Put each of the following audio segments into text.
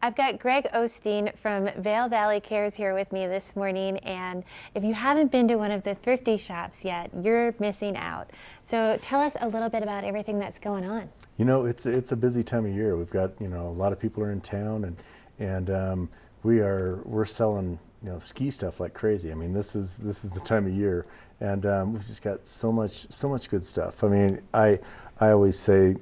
I've got Greg Osteen from Vail Valley Cares here with me this morning, and if you haven't been to one of the thrifty shops yet, you're missing out. So tell us a little bit about everything that's going on. You know, it's a busy time of year. We've got, a lot of people are in town, and we're selling, ski stuff like crazy. I mean, this is the time of year, and we've just got so much good stuff. I mean, I always say,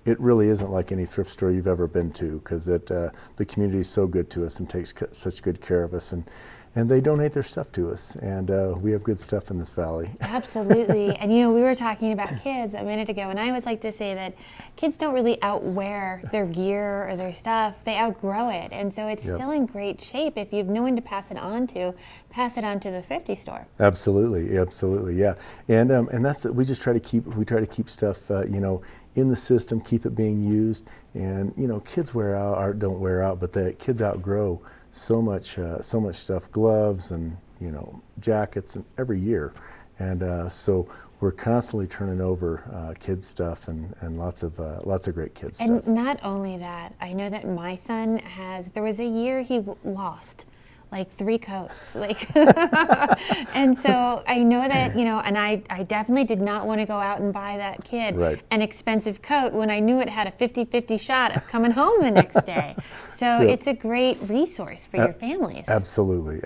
it really isn't like any thrift store you've ever been to, because the community is so good to us and takes such good care of us, and they donate their stuff to us, and we have good stuff in this valley. Absolutely. And we were talking about kids a minute ago, and I always like to say that kids don't really outwear their gear or their stuff. They outgrow it, and so it's still in great shape. If you've no one to pass it on to the thrifty store. Absolutely, yeah. And that's we just try to keep stuff in the system, keep it being used, and kids don't wear out, but the kids outgrow so much stuff, gloves and jackets, and every year, and so we're constantly turning over kids stuff and lots of great kids stuff. And not only that, I know that my son there was a year he lost like 3 coats, and so I know that, and I definitely did not want to go out and buy that kid an expensive coat when I knew it had a 50-50 shot of coming home the next day. So it's a great resource for your families. Absolutely.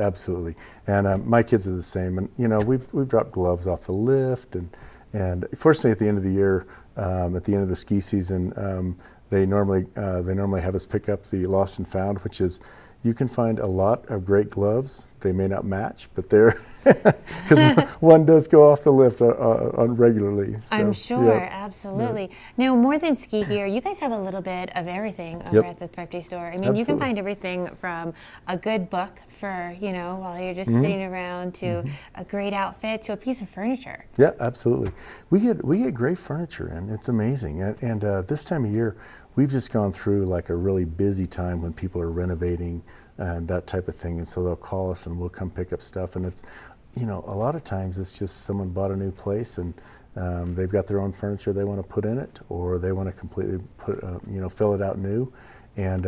And my kids are the same, and we've dropped gloves off the lift, and fortunately at the end of the year, at the end of the ski season, they normally have us pick up the lost and found, which is, you can find a lot of great gloves. They may not match, but they're, because one does go off the lift on regularly. So, I'm sure, absolutely. Yeah. Now, more than ski gear, you guys have a little bit of everything over at the thrifty store. I mean, you can find everything from a good book for, while you're just sitting around, to a great outfit, to a piece of furniture. Yeah, absolutely. We get great furniture, and it's amazing. And this time of year, we've just gone through like a really busy time when people are renovating and that type of thing, and so they'll call us and we'll come pick up stuff, and it's, a lot of times it's just someone bought a new place and they've got their own furniture they want to put in it, or they want to completely fill it out new, and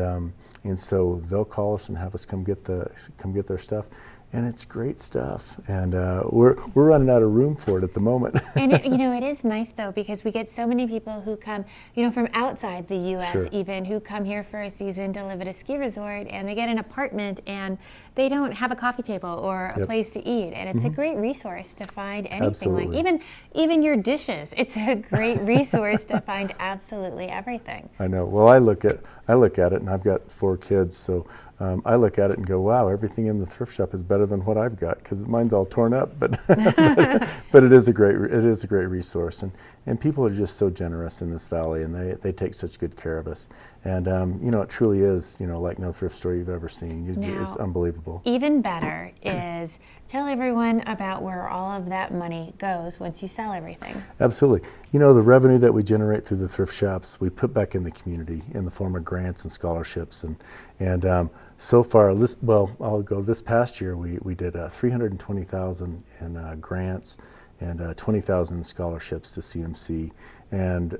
so they'll call us and have us come get their stuff. And it's great stuff, and we're running out of room for it at the moment. And it is nice though, because we get so many people who come, from outside the U.S. even, who come here for a season to live at a ski resort, and they get an apartment and they don't have a coffee table or a place to eat, and it's a great resource to find anything. Like even your dishes. It's a great resource to find absolutely everything. I know. Well, I look at it, and I've got 4 kids, so I look at it and go, wow, everything in the thrift shop is better than what I've got, because mine's all torn up. But but it is a great resource, and people are just so generous in this valley, and they take such good care of us. And it truly is like no thrift store you've ever seen. It's unbelievable. Even better is tell everyone about where all of that money goes once you sell everything. Absolutely. The revenue that we generate through the thrift shops, we put back in the community in the form of grants and scholarships, and so far, this past year we did $320,000 in grants and $20,000 in scholarships to CMC, and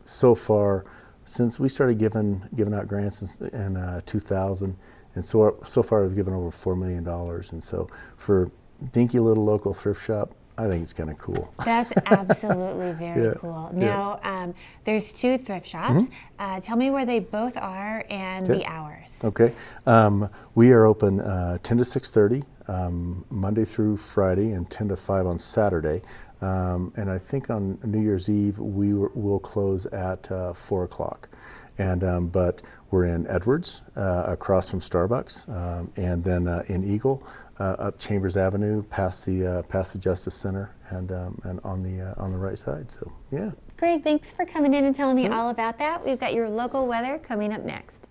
so far, since we started giving out grants in 2000, and so far we've given over $4 million, and so for dinky little local thrift shop, I think it's kind of cool. That's absolutely very cool. Now, there's 2 thrift shops. Tell me where they both are and the hours. Okay. We are open 10 to 6:30 Monday through Friday, and 10 to 5 on Saturday. And I think on New Year's Eve we'll close at 4 o'clock. And but we're in Edwards, across from Starbucks, and then in Eagle, up Chambers Avenue, past the Justice Center, and on the right side. So yeah. Great, thanks for coming in and telling me all about that. We've got your local weather coming up next.